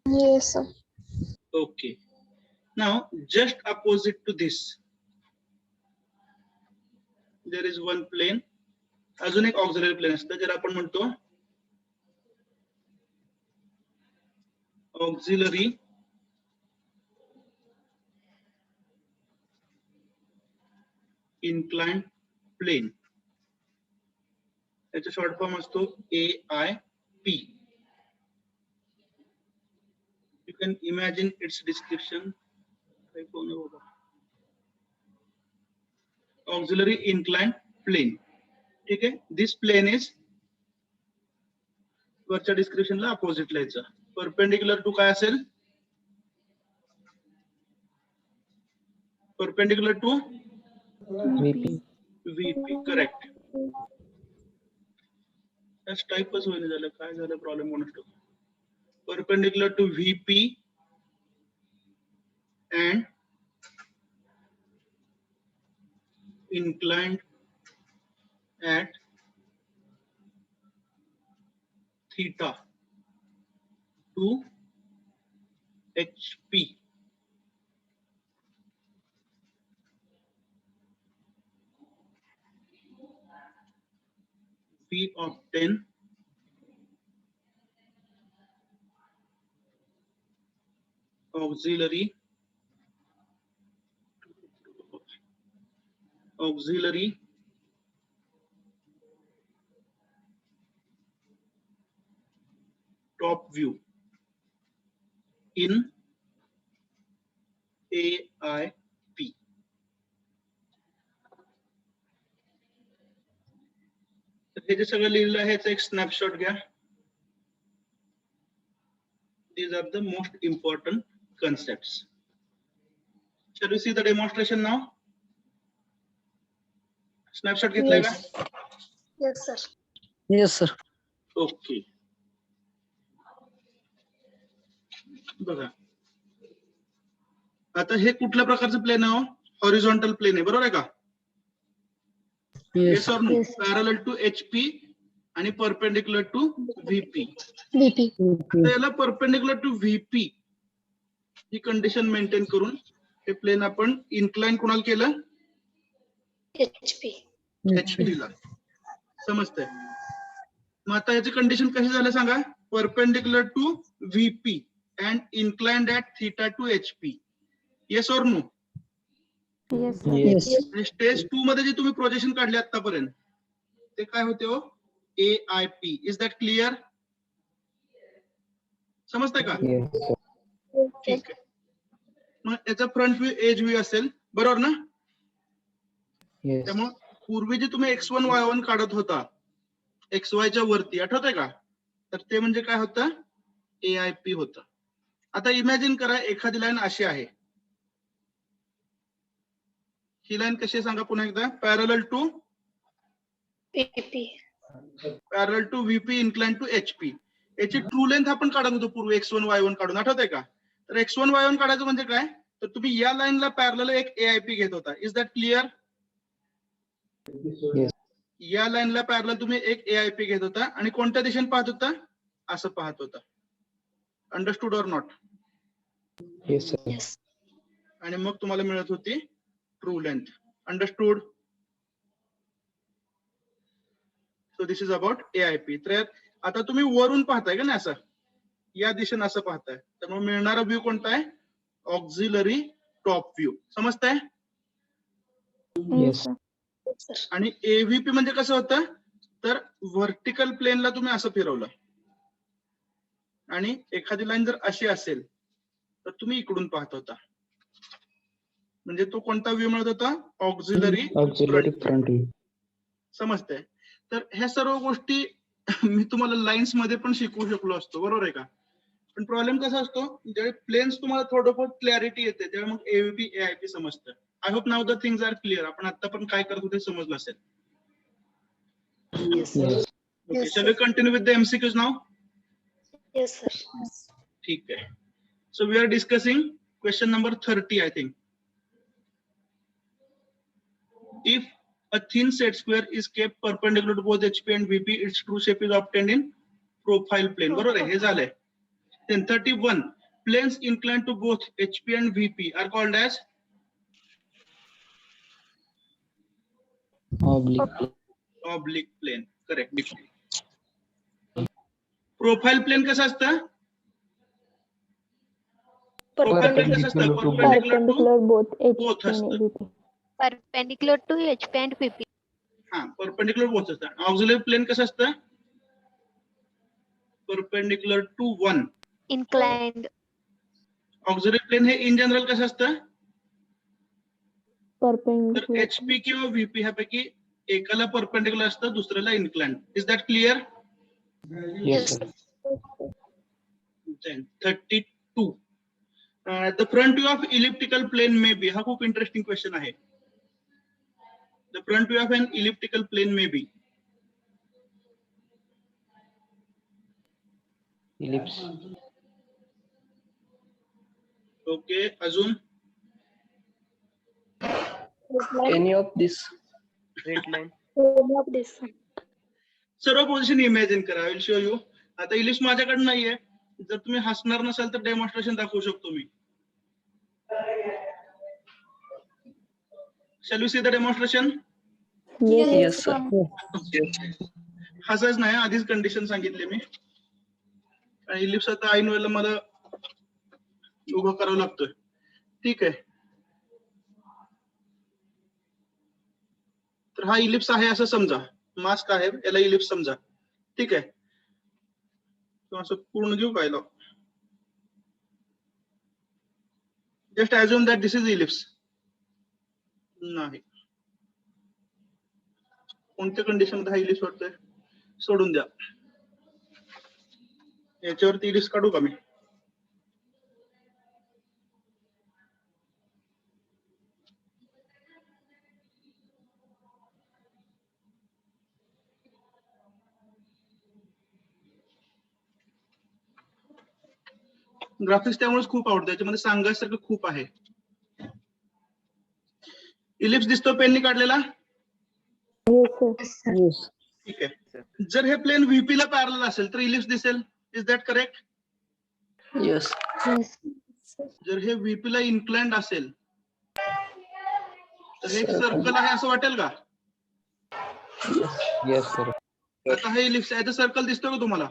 Yes, sir. Okay. Now, just opposite to this, there is one plane. अजून एक auxiliary plane असतं, ज्याला आपण म्हणतो auxiliary inclined plane. याचा short form असतो AIP. You can imagine its description. Auxiliary inclined plane. ठीक आहे. This plane is वरच्या डिस्क्रिप्शनला अपोजिट लिहायचं. परपेंडिक्युलर टू काय असेल? Perpendicular to VP. VP. Correct. त्याच टाइपच होईन झालं. काय झालं प्रॉब्लेम कोणतो? Perpendicular to VP and inclined at theta to HP. P of 10. Auxiliary top view in AIP. तर हे जे सगळं लिहिलेलं आहे याचा एक स्नॅपशॉट घ्या. These are the most important concepts. Shall we see the demonstration now? Snapshot घेतलाय का? Yes, sir. Yes sir. Okay. बघा, आता हे कुठल्या प्रकारचं प्लेन आहे? हॉरिझॉन्टल प्लेन आहे, बरोबर आहे का? येस. पॅरलल टू HP आणि परपेंडिक्युलर टू VP. VP. आता याला परपेंडिक्युलर टू VP ही कंडिशन मेंटेन करून हे प्लेन आपण इन्क्लाइन कोणाला केलं? HP. HP ला. समजतंय? मग आता याची कंडिशन कशी झाली सांगा? Perpendicular to VP and inclined at theta to HP. Yes or no? Yes, yes. Stage 2 मध्ये जे तुम्ही प्रोजेक्शन काढले आतापर्यंत ते काय होते हो? AIP. Is that clear? समजतंय का? येस. ठीक आहे. मग याचा फ्रंट व्ह्यू एज व्ह्यू असेल, बरोबर ना? येस. त्यामुळे पूर्वी जे तुम्ही X1 Y1 काढत होता XY च्या वरती, आठवतंय का? तर ते म्हणजे काय होतं? AIP होतं. आता इमॅजिन करा एखादी लाईन अशी आहे, ही लाईन कशी आहे सांगा पुन्हा एकदा. Parallel to VP incline to HP. याची ट्रू लेंथ आपण काढत होतो पूर्वी x1 y1 काढून, आठवतंय का? तर x1 y1 काढायचं म्हणजे काय, तर तुम्ही या लाईनला पॅरलल एक एआयपी घेत होता. Is that clear? Yes. या लाईनला पॅरलल तुम्ही एक एआयपी घेत होता आणि कोणत्या दिशेने पाहत होता? असं पाहत होता. Understood or not? Yes, sir. Yes. आणि मग तुम्हाला मिळत होती true length. Understood? So this is about AIP. तर आता तुम्ही वरून पाहताय का नाही, असं या दिशेने असं पाहताय, त्यामुळे मिळणारा व्ह्यू कोणता आहे? Auxiliary top view. समजताय? Yes. Yes, sir. आणि एव्हीपी म्हणजे कसं होतं, तर व्हर्टिकल प्लेनला तुम्ही असं फिरवलं आणि एखादी लाईन जर अशी असेल तर तुम्ही इकडून पाहत होता, म्हणजे तो कोणता व्ह्यू मिळत होता? Auxiliary Auxiliary front view. समजतंय? तर ह्या सर्व गोष्टी मी तुम्हाला लाईन्स मध्ये पण शिकवू शकलो असतो, बरोबर आहे का? पण प्रॉब्लेम कसा असतो, ज्यावेळी प्लेन्स तुम्हाला थोडंफार क्लॅरिटी येते त्यावेळी मग एव्हीपी एआयपी समजतं. I hope now the things are clear. आपण आता पण काय करतो ते समजलं असेल. Yes, sir. Yes. Okay, Yes, shall sir. We continue with the MCQs now? Yes, sir. ठीक आहे. So we are discussing question number 30 I think. If a thin set square is kept perpendicular to both HP and VP, its true shape is obtained in profile plane. बरोबर आहे, हे झालंय. Then 31, planes inclined to both HP and VP are called as Oblique. oblique plane. Correct. Profile plane कसं असतं? Profile plane कसं असतं? Perpendicular to Perpendicular to both both HP and असतं. AVP. Perpendicular to HP and VP. हा, perpendicular both असतं. Auxiliary plane कसं असतं? Perpendicular to one. Inclined. Auxiliary plane हे in general कसं असतं? तर Perpendicular. HP किंवा VP ह्यापैकी एकाला परपेंडिक्युलर असतं, दुसऱ्याला inclined. Is that clear? Yes, sir. 32. The front view of elliptical plane may be. हा खूप इंटरेस्टिंग क्वेश्चन आहे. The front view of an elliptical plane may be. Ellipse. Okay, अजून? Any of this. Straight line. Any of this. सर्व position imagine करा. Will show you. आता ellipse माझ्याकडे नाहीये. जर तुम्ही हसणार नसाल तर डेमॉन्स्ट्रेशन दाखवू शकतो मी. Shall we see the demonstration? Yes, sir. हसायच नाही, आधीच कंडिशन सांगितली मी. आणि इलिप्स आता ऐन वेळेला मला उभं करावं लागतोय. ठीक आहे. तर हा इलिप्स आहे असं समजा. मास्क आहे, याला इलिप्स समजा. ठीक आहे. असं पूर्ण घेऊ काय? Just assume that this is ellipse. नाही, कोणत्या कंडिशन मध्ये हा इलिप्स वाटतोय? सोडून द्या. याच्यावरती इलिप्स काढू का मी? ग्राफिक्स त्यामुळेच खूप आवडतं, त्याच्यामध्ये सांगायसारखं खूप आहे. इलिप्स दिसतो पेननी काढलेला? Yes, sir. Yes. ठीक आहे. जर हे प्लेन व्हीपी ला पॅरलल असेल तर इलिप्स दिसेल. Is that correct? Yes. Yes. जर हे व्हीपी ला इन्क्लाइंड असेल तर हे सर्कल आहे असं वाटेल का? Yes, sir. आता हे इलिप्स आहे, सर्कल दिसतो का तुम्हाला?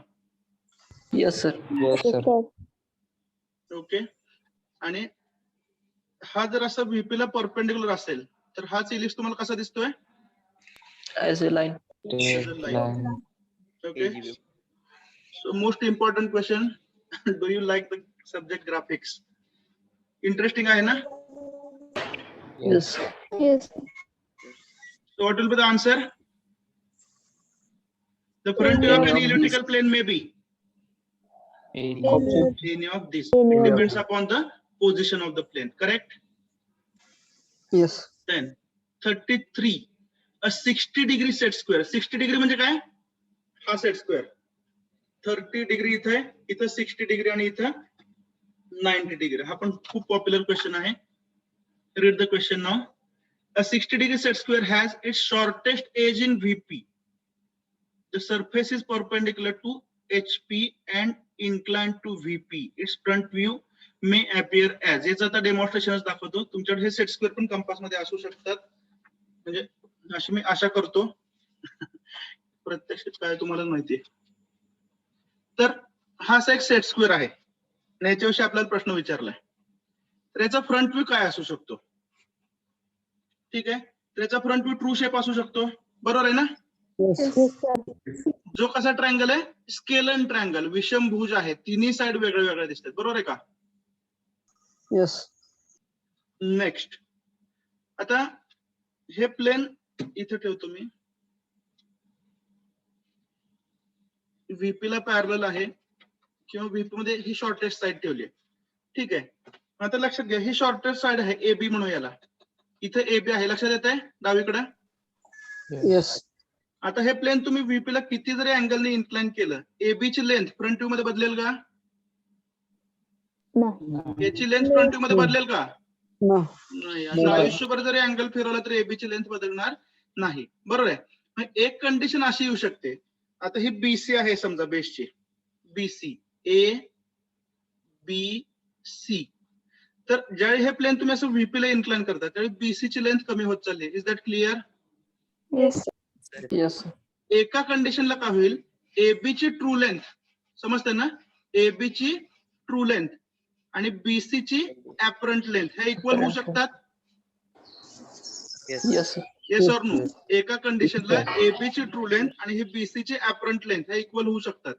Yes, sir. Yes, Yes, sir. sir. Okay. आणि हा जर असं व्हीपी ला परपेंडिक्युलर असेल तर हाच इलिप्स तुम्हाला कसा दिसतोय? As a line. As a line. Okay. AGB. So most important question, do you like the subject graphics? Interesting आहे ना? Yes. Yes. So what will be the answer? The front view of an elliptical plane may be Any of this. any of this. Any It of depends upon the position of the plane. Correct? Yes. Then 33 a 60 degree set square. 60 degree म्हणजे काय? हा set square. 30 degree इथं आहे, इथं 60 degree आणि इथं 90 degree. हा पण खूप पॉप्युलर क्वेश्चन आहे. Read the question now. A 60 degree set square has its shortest edge in VP. The surface is perpendicular to HP and inclined to VP. Its front view may appear as. याचं आता डेमॉन्स्ट्रेशनच दाखवतो. तुमच्याकडे हे set square पण compass मध्ये असू शकतात, म्हणजे अशी मी आशा करतो. प्रत्यक्षात काय तुम्हाला माहिती आहे. तर हा असा एक सेट स्क्वेअर आहे आणि याच्याविषयी आपल्याला प्रश्न विचारलाय. तर याचा फ्रंट व्ह्यू काय असू शकतो? ठीक आहे, त्याचा फ्रंट व्ह्यू ट्रू शेप असू शकतो, बरोबर आहे ना? जो कसा ट्रायंगल आहे? स्केलन ट्रायंगल, विषमभुज आहे, तिन्ही साइड वेगळे वेगळे दिसतात, बरोबर आहे का? Yes. नेक्स्ट, आता हे प्लेन इथे ठेवतो मी, व्हीपी ला पॅरलल आहे किंवा व्हीपी मध्ये ही शॉर्टेस्ट साइड ठेवली आहे. ठीक आहे, आता लक्षात घ्या ही शॉर्टेस्ट साइड आहे, एबी म्हणू याला. इथे एबी आहे, लक्षात येत आहे डावीकडे. Yes. आता हे प्लेन तुम्ही व्हीपी ला किती जरी अँगलने इन्क्लाइन केलं, एबी ची लेंथ फ्रंट व्ह्यू मध्ये बदलेल का? याची लेंथ फ्रंट व्ह्यू मध्ये बदलेल का? नाही. असं आयुष्यभर जरी अँगल फिरवला तरी एबी ची लेंथ बदलणार नाही, बरोबर आहे? मग एक कंडिशन अशी येऊ शकते. आता ही बीसी आहे समजा, बेसची बीसी, ए बी सी. तर ज्यावेळी हे प्लेन तुम्ही असं व्हीपी ला इन्क्लाइन करता त्यावेळी बीसी ची लेंथ कमी होत चालली. Is that clear? Yes. एका कंडिशनला काय होईल? एबी ची ट्रू लेंथ, समजते ना? एबी ची ट्रू लेंथ आणि बीसी ची ऍपरंट लेंथ हे इक्वल होऊ शकतात. Yes. Yes or no? एका कंडिशनला एबी ची ट्रू लेंथ आणि ही बीसी ची ऍपरंट लेंथ हे इक्वल होऊ शकतात.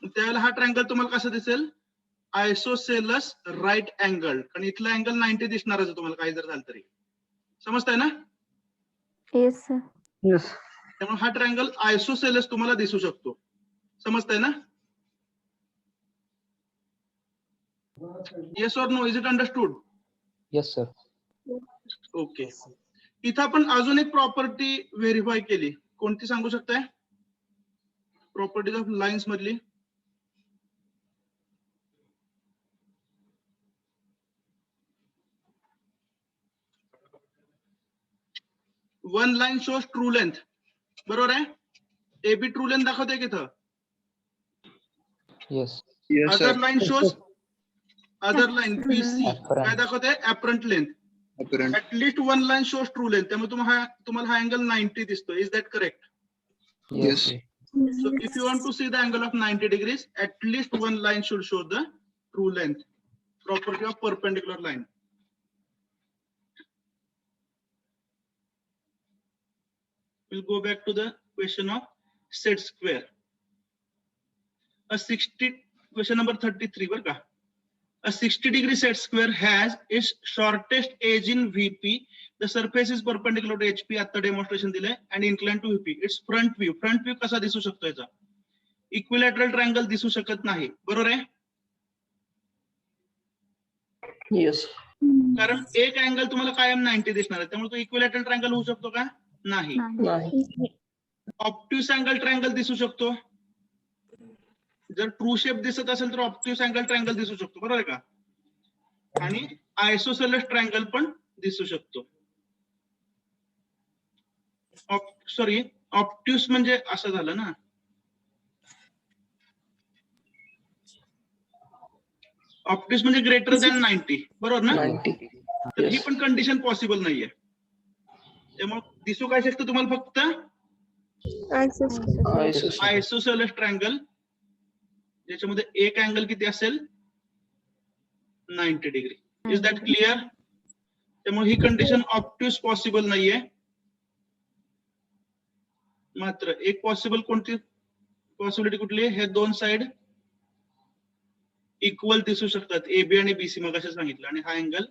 त्यावेळेला हा ट्रायंगल तुम्हाला कसा दिसेल? Isosceles right angle. आणि इथला अँगल 90 दिसणारच आहे तुम्हाला, काही जर झालं तरी. समजताय ना? Yes, sir. त्यामुळे हा ट्रायंगल आयसोसेलस तुम्हाला दिसू शकतो. समजताय ना? Yes or no? Is it understood? Yes, sir. Okay. इथं आपण अजून एक प्रॉपर्टी व्हेरीफाय केली, कोणती सांगू शकताय? प्रॉपर्टीज ऑफ लाईन्स मधली. One line shows true length, बरोबर आहे? एबी ट्रू लेंथ दाखवते की इथं. Yes. Yes, sir. Other line shows, other line BC Apparent. काय दाखवते? Apparent length. Apparent. At least one line shows true length, त्यामुळे तुम्हाला हा अँगल 90 दिसतो. Is that correct? Yes. So if you want to see the angle of 90 degrees, at least one line should show the true length. Property of perpendicular line. We'll go back to the question of set square. Question number 33, बर का? A 60 degree set square has its shortest edge in VP. The surface is perpendicular to HP. आता demonstration दिलंय and inclined to VP. Its front view. Front view कसा दिसू शकतो याचा? Equilateral triangle दिसू शकत नाही, बरोबर आहे? Yes. कारण एक अँगल तुम्हाला कायम 90 दिसणार आहे, त्यामुळे तो इक्विलॅटरल ट्रायंगल होऊ शकतो का? नाही. नाही. ऑप्ट्यूस अँगल ट्रायंगल दिसू शकतो. जर ट्रू शेप दिसत असेल तर ऑप्ट्यूस अँगल ट्रायंगल दिसू शकतो, बरोबर आहे का? आणि आयसोसेलस ट्रायंगल पण दिसू शकतो. सॉरी, ऑप्ट्यूस म्हणजे असं झालं ना, ऑप्ट्यूस म्हणजे ग्रेटर दॅन 90, बरोबर ना? 90. तर ही Yes. पण कंडिशन पॉसिबल नाहीये. त्यामुळे दिसू काय शकतं तुम्हाला? फक्त Isosceles. आयसोसेलस ट्रायंगल, ज्याच्यामध्ये एक अँगल किती असेल? 90 डिग्री. Is that clear? त्यामुळे ही कंडिशन ऑप्ट्यूस पॉसिबल नाहीये. मात्र एक पॉसिबल कोणती पॉसिबिलिटी कुठली? हे दोन साइड इक्वल दिसू शकतात, एबी आणि बीसी, मग असं सांगितलं. आणि हा अँगल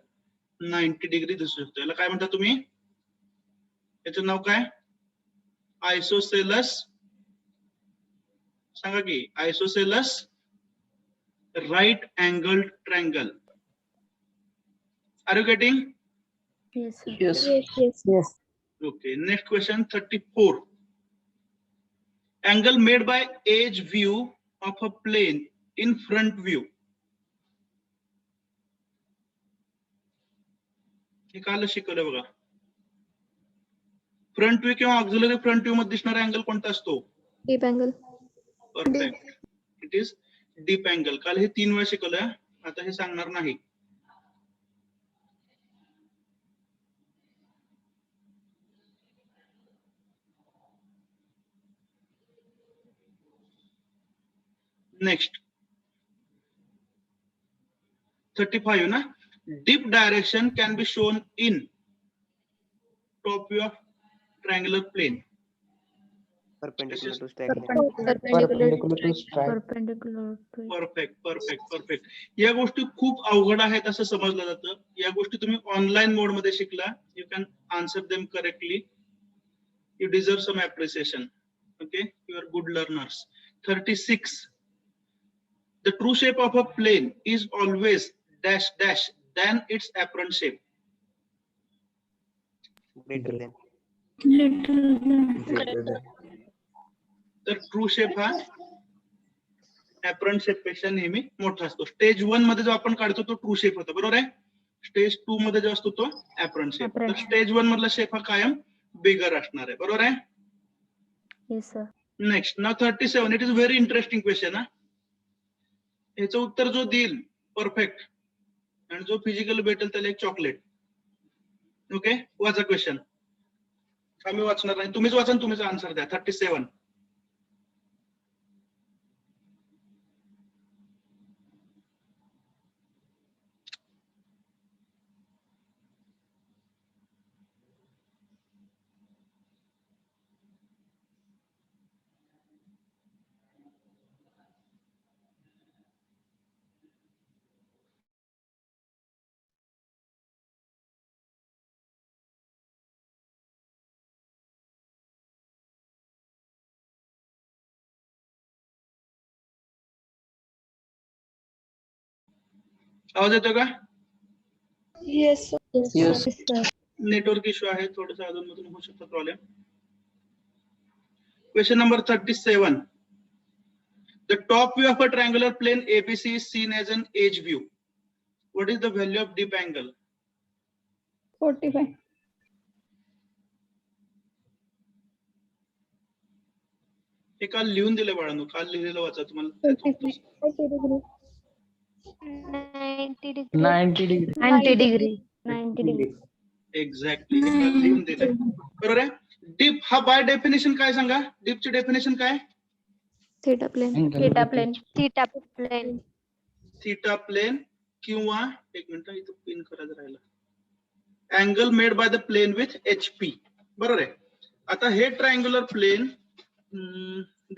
90 डिग्री दिसू शकतो. याला काय म्हणता तुम्ही? याचं नाव काय? आयसोसेलस. सांगा की, isosceles right angle triangle. Are you getting? Yes, sir. Yes. Yes. Yes. Okay, next question 34. Angle made by edge view of a plane in front view. हे काल शिकवलं बघा. फ्रंट व्ह्यू किंवा ऑक्झिलरी फ्रंट व्ह्यू मध्ये दिसणारा angle कोणता असतो? Deep angle. Perfect. It is deep angle. काल हे 3 वेळा शिकवलं, आता हे सांगणार नाही. नेक्स्ट 35 ना. Dip direction can be shown in top view of triangular plane. Perpendicular to straight line. Perpendicular to strike. Perpendicular to it. Perfect. या गोष्टी खूप अवघड आहेत असं समजलं जातं. या गोष्टी तुम्ही ऑनलाईन मोड मध्ये शिकला. You can answer them correctly. You deserve some appreciation. Okay, you are good learners. 36. The true shape of a plane is always dash dash than its apparent shape. Greater than. तर true shape हा apparent shape पेक्षा नेहमी मोठा असतो. Stage 1 मध्ये जो आपण काढतो तो ट्रू शेप होता, बरोबर आहे. स्टेज 2 मध्ये जो असतो तो apparent shape. तर Apparent. स्टेज 1 मधला शेप हा कायम बिगर असणार आहे, बरोबर आहे. Yes, sir. Next now 37. It is very interesting question. हा याचं उत्तर जो देईल परफेक्ट आणि जो फिजिकल भेटेल त्याला एक चॉकलेट. ओके, वाचा क्वेश्चन. आम्ही वाचणार नाही, तुम्हीच वाचा, तुम्हीच आन्सर द्या. 37. आवाज येतो का? Yes. Yes. नेटवर्क इश्यू आहे, थोडंसं अजून मधून होऊ शकतो problem. Question number 37. The top view of a triangular plane ABC is seen as an edge view. What is the value of deep angle? 45. हे काल लिहून दिले बाळांनो, काल लिहिलेलं वाचा तुम्हाला. 90 degree. 90 degree. 90 degree. 90 degree. Exactly लिहून दिले, बरोबर आहे. डीप हा बाय डेफिनेशन काय सांगा? डीपची डेफिनेशन काय? Theta plane. Theta plane. Theta plane. Theta plane किंवा एक मिनिट इथं पिन करायचं राहिलं. Angle made by the plane with HP, बरोबर आहे. आता हे ट्रायंग्युलर प्लेन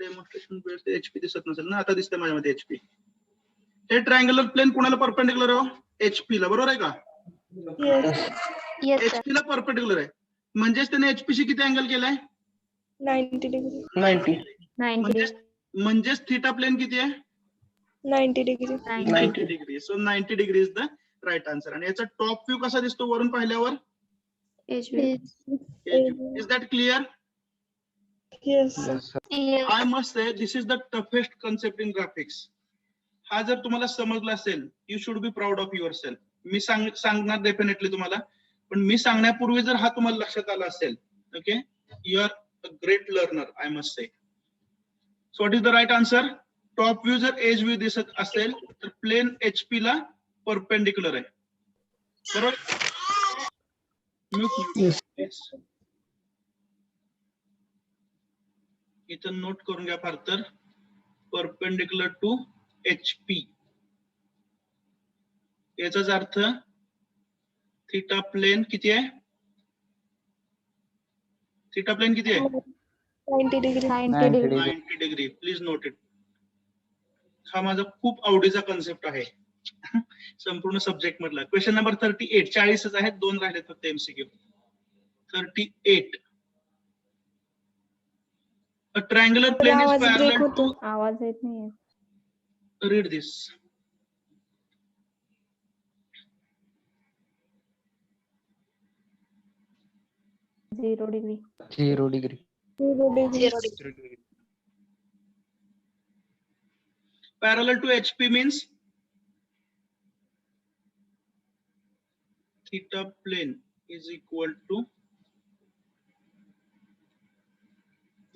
डेमॉन्स्ट्रेशन HP दिसत नसेल ना, आता दिसतंय माझ्यामध्ये HP. हे ट्रायंग्युलर प्लेन कुणाला परपेंडिक्युलर आहे? HP ला, बरोबर आहे का? Yes, sir. HP ला परपेंडिक्युलर आहे, म्हणजेच त्याने HP शी किती अँगल केलाय? 90 degree. 90. 90 degree. म्हणजेच थीटा प्लेन किती आहे? 90 degree. 90 degree. So 90 degree is the right answer. आणि याचा टॉप व्ह्यू कसा दिसतो वरून पाहिल्यावर? Is that clear? Yes. Yes, sir. Yes. I must say this is the toughest concept in graphics. हा जर तुम्हाला समजला असेल, you should be proud of yourself. मी सांगणार डेफिनेटली तुम्हाला, पण मी सांगण्यापूर्वी जर हा तुम्हाला लक्षात आला असेल, okay, you are a great learner, I must say. So what is the right answer? Top view जर एज व्ह्यू दिसत असेल तर प्लेन HP ला परपेंडिक्युलर आहे, बरोबर? Yes. इथं नोट करून घ्या फार तर, परपेंडिक्युलर टू HP. याचाच अर्थ थीटा प्लेन किती आहे? थीटा प्लेन किती आहे? 90 degree. 90 degree. 90 degree. Please note it. हा माझा खूप आवडीचा कन्सेप्ट आहे संपूर्ण सब्जेक्ट मधला. Question number 38. 40च आहेत, 2 राहिले फक्त MCQ. 38. A triangular plane is parallel to. आवाज येत नाहीये. Read this. 0 degree. 0 degree. 0 degree. Parallel to HP means theta plane is equal to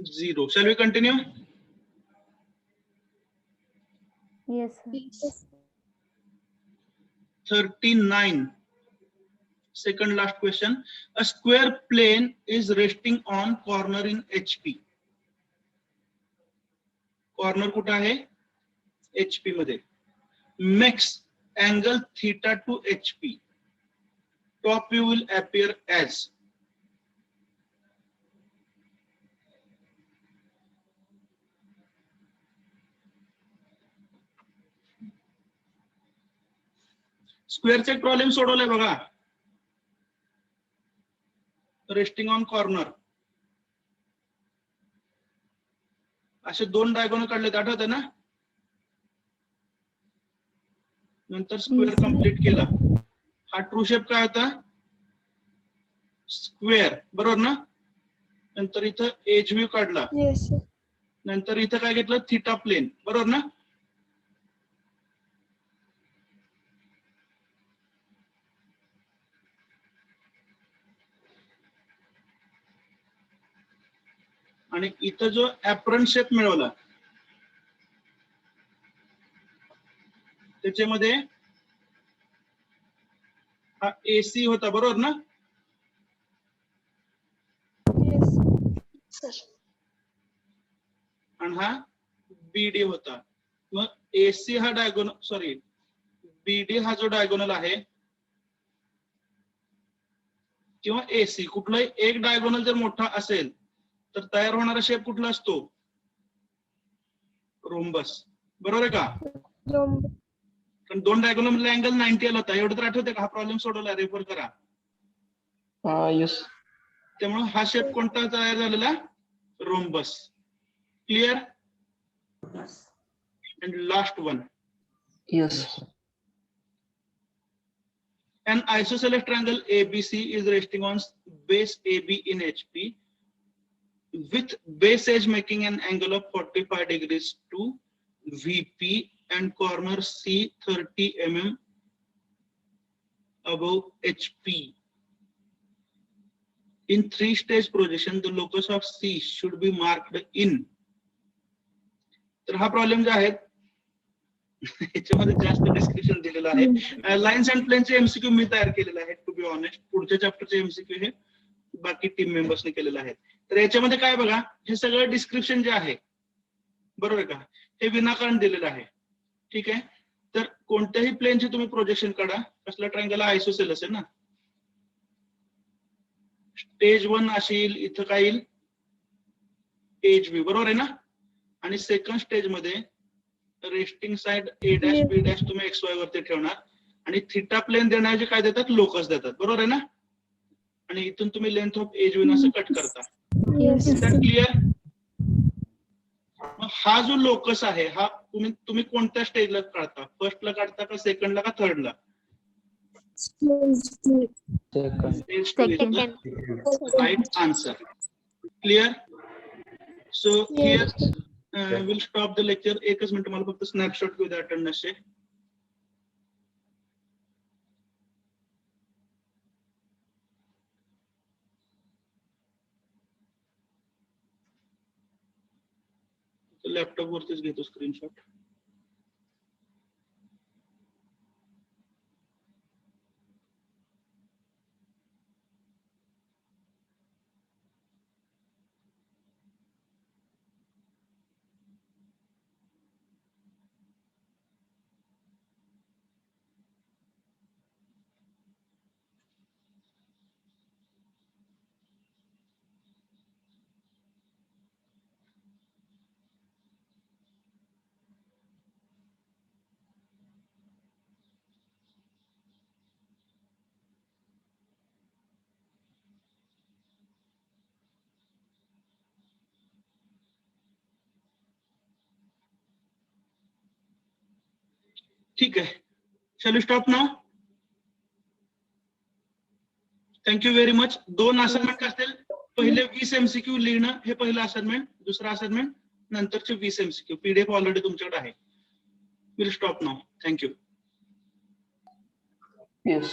0. Shall we continue? Yes, sir. 39. Second last question. A square plane is resting on corner in HP. Corner कुठं आहे? HP मध्ये. Makes angle theta to HP. Top view will appear as. स्क्वेअरचा एक problem सोडवलाय बघा. Resting on corner. असे 2 diagonal काढलेत, आठवत ना? नंतर स्क्वेअर कंप्लीट केला. हा ट्रू शेप काय होता? स्क्वेअर, बरोबर ना? नंतर इथं एज व्ह्यू काढला. Yes, sir. नंतर इथं काय घेतलं? थीटा प्लेन, बरोबर ना? आणि इथं जो ऍप्रन शेप मिळवला त्याच्यामध्ये हा AC होता, बरोबर ना? Yes, sir. आणि हा BD होता. मग AC हा डायगोनल, सॉरी, BD हा जो डायगोनल आहे किंवा AC कुठलाही एक डायगोनल जर मोठा असेल तर तयार होणारा शेप कुठला असतो? रोम्बस, बरोबर आहे का? Rhomb. पण 2 डायगोनल मधला अँगल 90 आला होता. एवढं तर आठवते का? हा प्रॉब्लेम सोडवला, रेफर करा. Yes. त्यामुळे हा शेप कोणता तयार झालेला? Rhombus. Clear? And last one. Yes. An isosceles triangle ABC is resting on base AB in HP with base edge making an angle of 45 degrees to VP and corner C 30 mm above HP. In 3-stage projection, the locus of C should be marked in. तर हा problem जो आहे याच्यामध्ये जास्त description दिलेलं आहे. Lines and प्लेनचे MCQ मी तयार केलेले आहेत, टू बी ऑनेस्ट. पुढच्या चॅप्टरचे MCQ हे बाकी टीम मेंबर्सने केलेले आहेत. तर याच्यामध्ये काय बघा, हे सगळं डिस्क्रिप्शन जे आहे, बरोबर का, हे विनाकारण दिलेलं आहे. ठीक आहे. तर कोणत्याही प्लेनचे तुम्ही प्रोजेक्शन काढा, कसला ट्रायंगल आयसोसेलस आहे ना. स्टेज 1 असेल, इथं काय येईल? एज व्ह्यू, बरोबर आहे ना? आणि सेकंड स्टेज मध्ये resting side A dash B dash तुम्ही XY वरती ठेवणार आणि थीटा प्लेन देण्याचे काय देतात? लोकस देतात, बरोबर आहे ना? आणि इथून तुम्ही लेंथ ऑफ एज विन असं कट करता. Yes. क्लिअर? हा जो लोकस आहे हा तुम्ही कोणत्या स्टेजला काढता? फर्स्टला काढता का सेकंडला का थर्डला? Second. Right answer. Clear? So here will stop the lecture. एकच मिनिट, मला फक्त स्नॅपशॉट घेऊ द्या अटेंडन्सचे. लॅपटॉप वरतीच घेतो स्क्रीनशॉट. ठीक आहे. Shall we stop now? Thank you very much. 2 assignment असतील पहिले 20 MCQ लिहिणं हे पहिलं असाइनमेंट, दुसरं असाइनमेंट, नंतरचे 20 MCQ. PDF ऑलरेडी तुमच्याकडे आहे. Will stop now. Thank you. Yes.